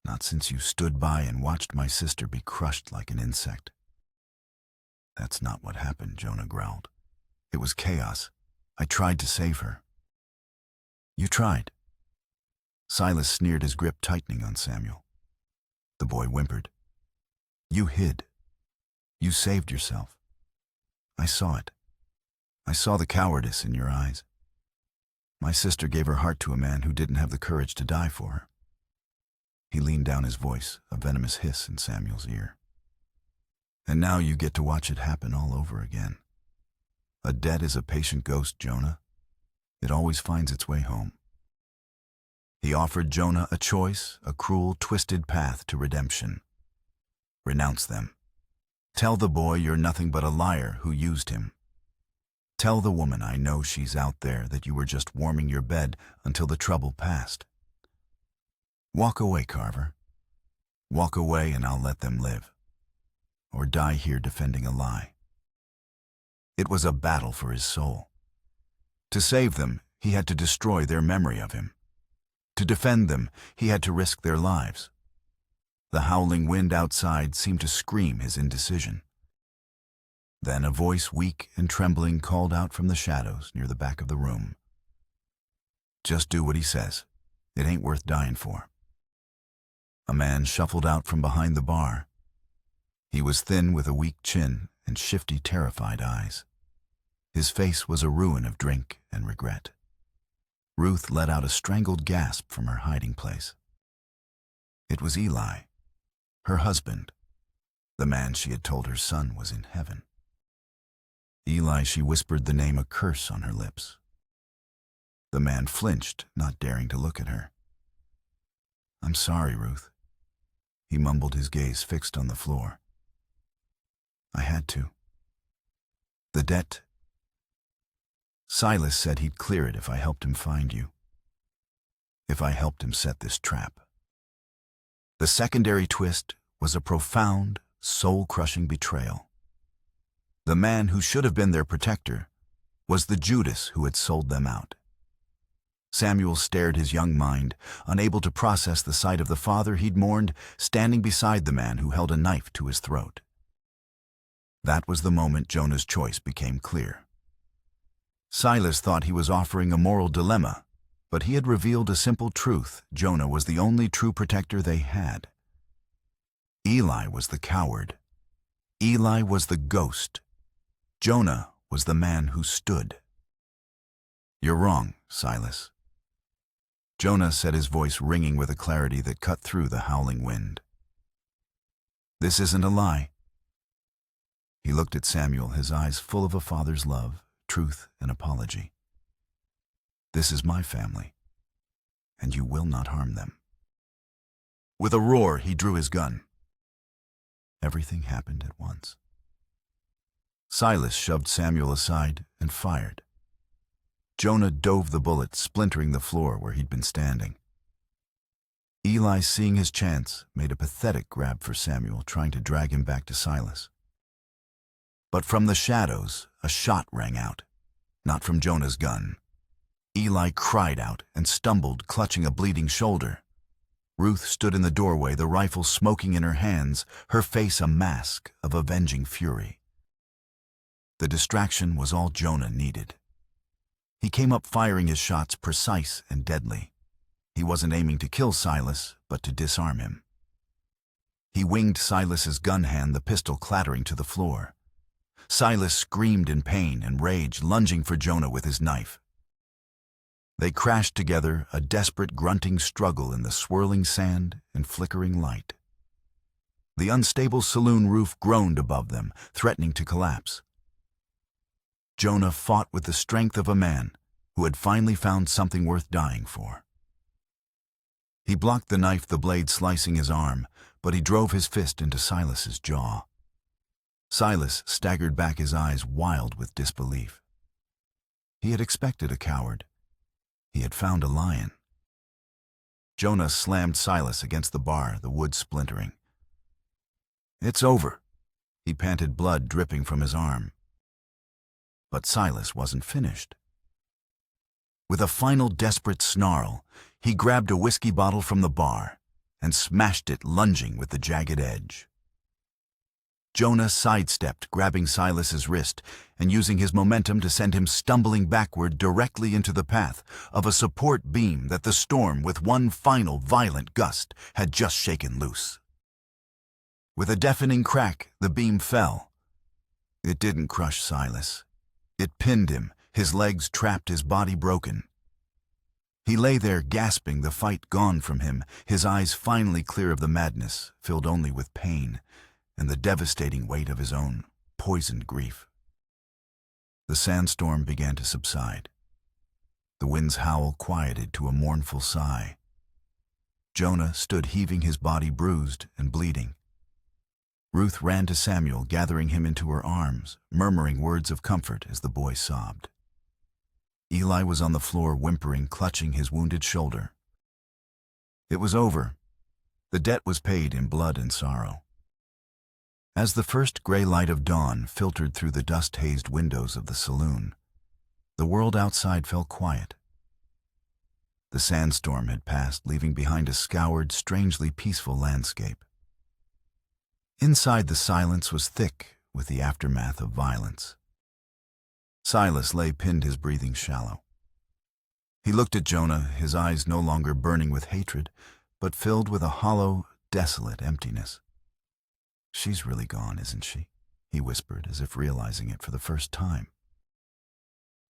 Not since you stood by and watched my sister be crushed like an insect." "That's not what happened," Jonah growled. "It was chaos. I tried to save her." "You tried?" Silas sneered, his grip tightening on Samuel. The boy whimpered. "You hid. You saved yourself. I saw it. I saw the cowardice in your eyes. My sister gave her heart to a man who didn't have the courage to die for her." He leaned down, his voice a venomous hiss in Samuel's ear. "And now you get to watch it happen all over again. A debt is a patient ghost, Jonah. It always finds its way home." He offered Jonah a choice, a cruel, twisted path to redemption. Renounce them. Tell the boy you're nothing but a liar who used him. Tell the woman I know she's out there that you were just warming your bed until the trouble passed. Walk away, Carver. Walk away and I'll let them live. Or die here defending a lie. It was a battle for his soul. To save them, he had to destroy their memory of him. To defend them, he had to risk their lives. The howling wind outside seemed to scream his indecision. Then a voice, weak and trembling, called out from the shadows near the back of the room. Just do what he says. It ain't worth dying for. A man shuffled out from behind the bar. He was thin with a weak chin and shifty, terrified eyes. His face was a ruin of drink and regret. Ruth let out a strangled gasp from her hiding place. It was Eli, her husband, the man she had told her son was in heaven. Eli, she whispered the name, a curse on her lips. The man flinched, not daring to look at her. I'm sorry, Ruth. He mumbled, his gaze fixed on the floor. I had to. The debt. Silas said he'd clear it if I helped him find you. If I helped him set this trap. The secondary twist was a profound, soul-crushing betrayal. The man who should have been their protector was the Judas who had sold them out. Samuel stared, his young mind, unable to process the sight of the father he'd mourned, standing beside the man who held a knife to his throat. That was the moment Jonah's choice became clear. Silas thought he was offering a moral dilemma, but he had revealed a simple truth: Jonah was the only true protector they had. Eli was the coward. Eli was the ghost. Jonah was the man who stood. You're wrong, Silas. Jonah said, his voice ringing with a clarity that cut through the howling wind. This isn't a lie. He looked at Samuel, his eyes full of a father's love, truth, and apology. This is my family, and you will not harm them. With a roar, he drew his gun. Everything happened at once. Silas shoved Samuel aside and fired. Jonah dove the bullet, splintering the floor where he'd been standing. Eli, seeing his chance, made a pathetic grab for Samuel, trying to drag him back to Silas. But from the shadows, a shot rang out, not from Jonah's gun. Eli cried out and stumbled, clutching a bleeding shoulder. Ruth stood in the doorway, the rifle smoking in her hands, her face a mask of avenging fury. The distraction was all Jonah needed. He came up firing his shots, precise and deadly. He wasn't aiming to kill Silas, but to disarm him. He winged Silas's gun hand, the pistol clattering to the floor. Silas screamed in pain and rage, lunging for Jonah with his knife. They crashed together, a desperate grunting struggle in the swirling sand and flickering light. The unstable saloon roof groaned above them, threatening to collapse. Jonah fought with the strength of a man who had finally found something worth dying for. He blocked the knife, the blade slicing his arm, but he drove his fist into Silas's jaw. Silas staggered back, his eyes wild with disbelief. He had expected a coward. He had found a lion. Jonah slammed Silas against the bar, the wood splintering. It's over, he panted, blood dripping from his arm. But Silas wasn't finished. With a final desperate snarl, he grabbed a whiskey bottle from the bar and smashed it, lunging with the jagged edge. Jonah sidestepped, grabbing Silas's wrist and using his momentum to send him stumbling backward directly into the path of a support beam that the storm, with one final violent gust, had just shaken loose. With a deafening crack, the beam fell. It didn't crush Silas. It pinned him, his legs trapped, his body broken. He lay there gasping, the fight gone from him, his eyes finally clear of the madness, filled only with pain and the devastating weight of his own poisoned grief. The sandstorm began to subside. The wind's howl quieted to a mournful sigh. Jonah stood heaving, his body bruised and bleeding. Ruth ran to Samuel, gathering him into her arms, murmuring words of comfort as the boy sobbed. Eli was on the floor, whimpering, clutching his wounded shoulder. It was over. The debt was paid in blood and sorrow. As the first gray light of dawn filtered through the dust-hazed windows of the saloon, the world outside fell quiet. The sandstorm had passed, leaving behind a scoured, strangely peaceful landscape. Inside, the silence was thick with the aftermath of violence. Silas lay pinned, his breathing shallow. He looked at Jonah, his eyes no longer burning with hatred, but filled with a hollow, desolate emptiness. "She's really gone, isn't she?" he whispered, as if realizing it for the first time.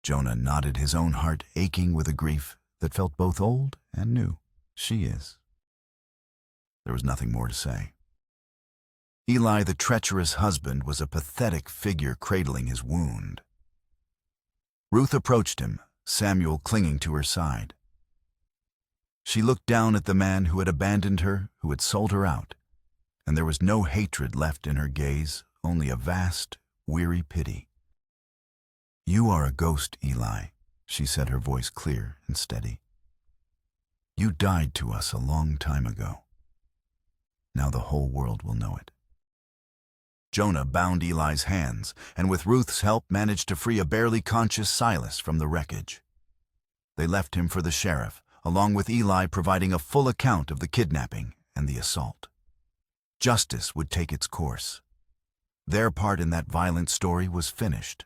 Jonah nodded, his own heart aching with a grief that felt both old and new. "She is." There was nothing more to say. Eli, the treacherous husband, was a pathetic figure cradling his wound. Ruth approached him, Samuel clinging to her side. She looked down at the man who had abandoned her, who had sold her out, and there was no hatred left in her gaze, only a vast, weary pity. "You are a ghost, Eli," she said, her voice clear and steady. "You died to us a long time ago. Now the whole world will know it." Jonah bound Eli's hands, and with Ruth's help managed to free a barely conscious Silas from the wreckage. They left him for the sheriff, along with Eli providing a full account of the kidnapping and the assault. Justice would take its course. Their part in that violent story was finished.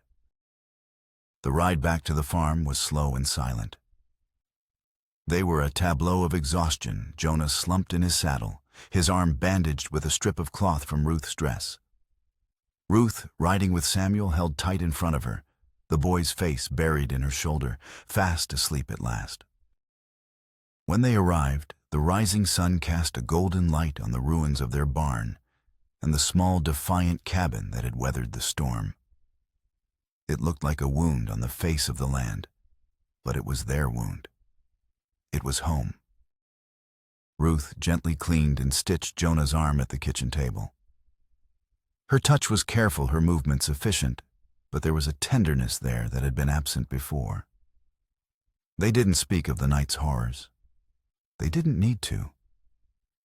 The ride back to the farm was slow and silent. They were a tableau of exhaustion. Jonah slumped in his saddle, his arm bandaged with a strip of cloth from Ruth's dress. Ruth, riding with Samuel, held tight in front of her, the boy's face buried in her shoulder, fast asleep at last. When they arrived, the rising sun cast a golden light on the ruins of their barn and the small, defiant cabin that had weathered the storm. It looked like a wound on the face of the land, but it was their wound. It was home. Ruth gently cleaned and stitched Jonah's arm at the kitchen table. Her touch was careful, her movements efficient, but there was a tenderness there that had been absent before. They didn't speak of the night's horrors. They didn't need to.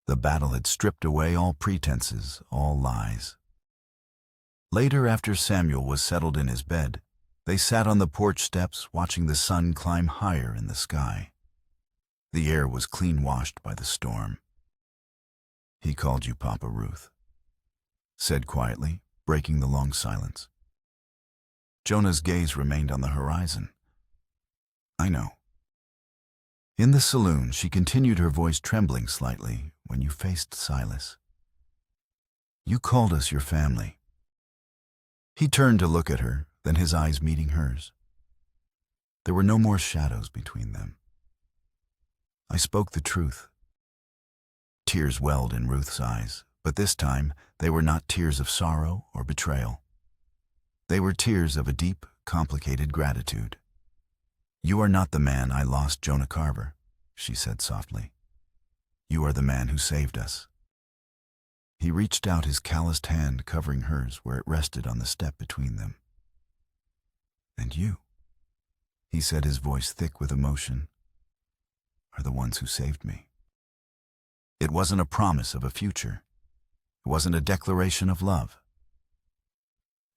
The battle had stripped away all pretenses, all lies. Later, after Samuel was settled in his bed, they sat on the porch steps watching the sun climb higher in the sky. The air was clean-washed by the storm. "He called you Papa, Ruth," said quietly, breaking the long silence. Jonah's gaze remained on the horizon. "I know." In the saloon, she continued, her voice trembling slightly, "When you faced Silas, you called us your family." He turned to look at her, then his eyes meeting hers. There were no more shadows between them. "I spoke the truth." Tears welled in Ruth's eyes, but this time they were not tears of sorrow or betrayal. They were tears of a deep, complicated gratitude. "You are not the man I lost, Jonah Carver," she said softly. "You are the man who saved us." He reached out, his calloused hand covering hers where it rested on the step between them. "And you," he said, his voice thick with emotion, "are the ones who saved me." It wasn't a promise of a future. It wasn't a declaration of love.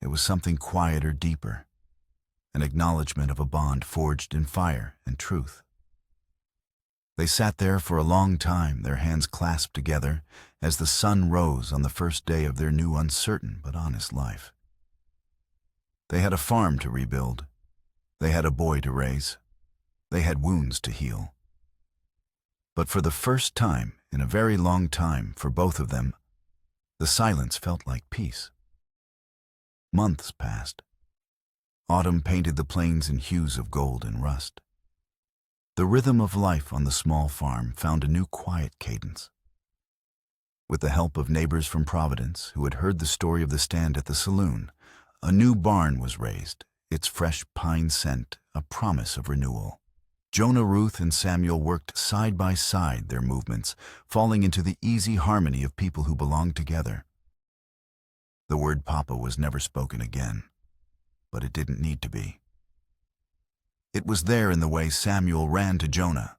It was something quieter, deeper, an acknowledgement of a bond forged in fire and truth. They sat there for a long time, their hands clasped together, as the sun rose on the first day of their new, uncertain but honest life. They had a farm to rebuild. They had a boy to raise. They had wounds to heal. But for the first time in a very long time, for both of them, the silence felt like peace. Months passed. Autumn painted the plains in hues of gold and rust. The rhythm of life on the small farm found a new quiet cadence. With the help of neighbors from Providence who had heard the story of the stand at the saloon, a new barn was raised, its fresh pine scent a promise of renewal. Jonah, Ruth, and Samuel worked side by side, their movements falling into the easy harmony of people who belonged together. The word Papa was never spoken again, but it didn't need to be. It was there in the way Samuel ran to Jonah.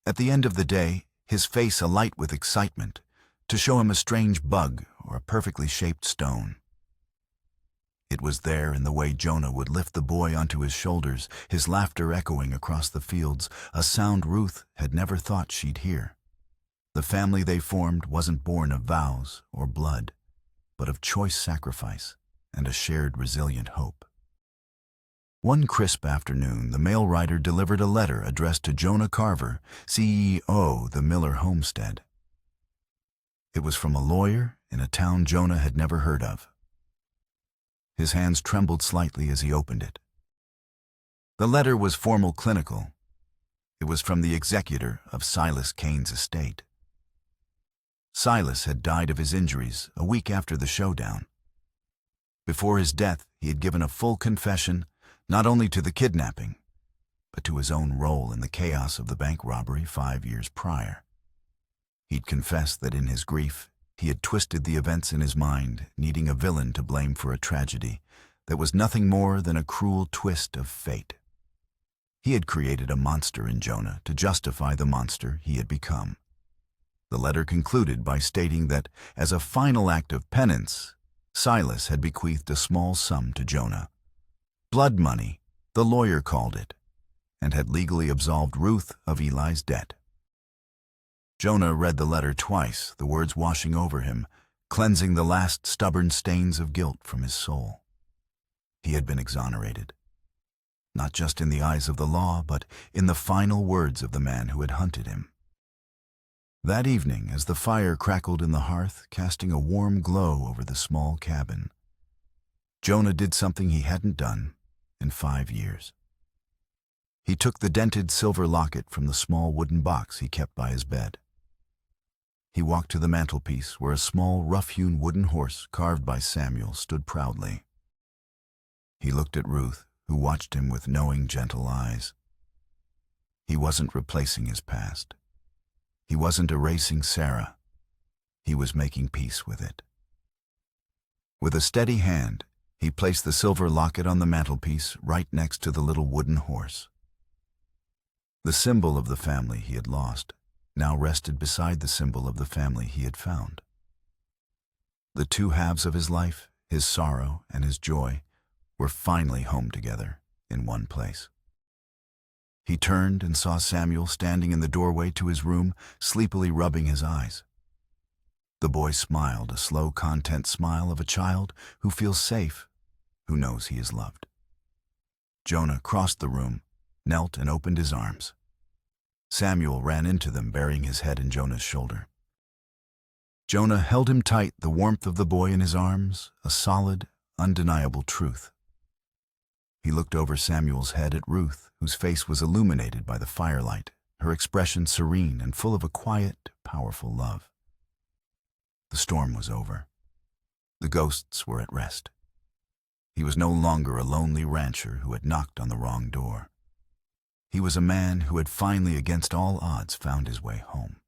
At the end of the day, his face alight with excitement, to show him a strange bug or a perfectly shaped stone. It was there in the way Jonah would lift the boy onto his shoulders, his laughter echoing across the fields, a sound Ruth had never thought she'd hear. The family they formed wasn't born of vows or blood, but of choice sacrifice and a shared resilient hope. One crisp afternoon, the mail rider delivered a letter addressed to Jonah Carver, CEO, the Miller homestead. It was from a lawyer in a town Jonah had never heard of. His hands trembled slightly as he opened it. The letter was formal clinical. It was from the executor of Silas Kane's estate. Silas had died of his injuries a week after the showdown. Before his death, he had given a full confession not only to the kidnapping, but to his own role in the chaos of the bank robbery 5 years prior. He'd confessed that in his grief, he had twisted the events in his mind, needing a villain to blame for a tragedy that was nothing more than a cruel twist of fate. He had created a monster in Jonah to justify the monster he had become. The letter concluded by stating that, as a final act of penance, Silas had bequeathed a small sum to Jonah. Blood money, the lawyer called it, and had legally absolved Ruth of Eli's debt. Jonah read the letter twice, the words washing over him, cleansing the last stubborn stains of guilt from his soul. He had been exonerated, not just in the eyes of the law, but in the final words of the man who had hunted him. That evening, as the fire crackled in the hearth, casting a warm glow over the small cabin, Jonah did something he hadn't done in 5 years. He took the dented silver locket from the small wooden box he kept by his bed. He walked to the mantelpiece where a small, rough-hewn wooden horse carved by Samuel stood proudly. He looked at Ruth, who watched him with knowing, gentle eyes. He wasn't replacing his past. He wasn't erasing Sarah. He was making peace with it. With a steady hand, he placed the silver locket on the mantelpiece right next to the little wooden horse. The symbol of the family he had lost now rested beside the symbol of the family he had found. The two halves of his life, his sorrow and his joy, were finally home together in one place. He turned and saw Samuel standing in the doorway to his room, sleepily rubbing his eyes. The boy smiled, a slow, content smile of a child who feels safe, who knows he is loved. Jonah crossed the room, knelt and opened his arms. Samuel ran into them, burying his head in Jonah's shoulder. Jonah held him tight, the warmth of the boy in his arms, a solid, undeniable truth. He looked over Samuel's head at Ruth, whose face was illuminated by the firelight, her expression serene and full of a quiet, powerful love. The storm was over. The ghosts were at rest. He was no longer a lonely rancher who had knocked on the wrong door. He was a man who had finally, against all odds, found his way home.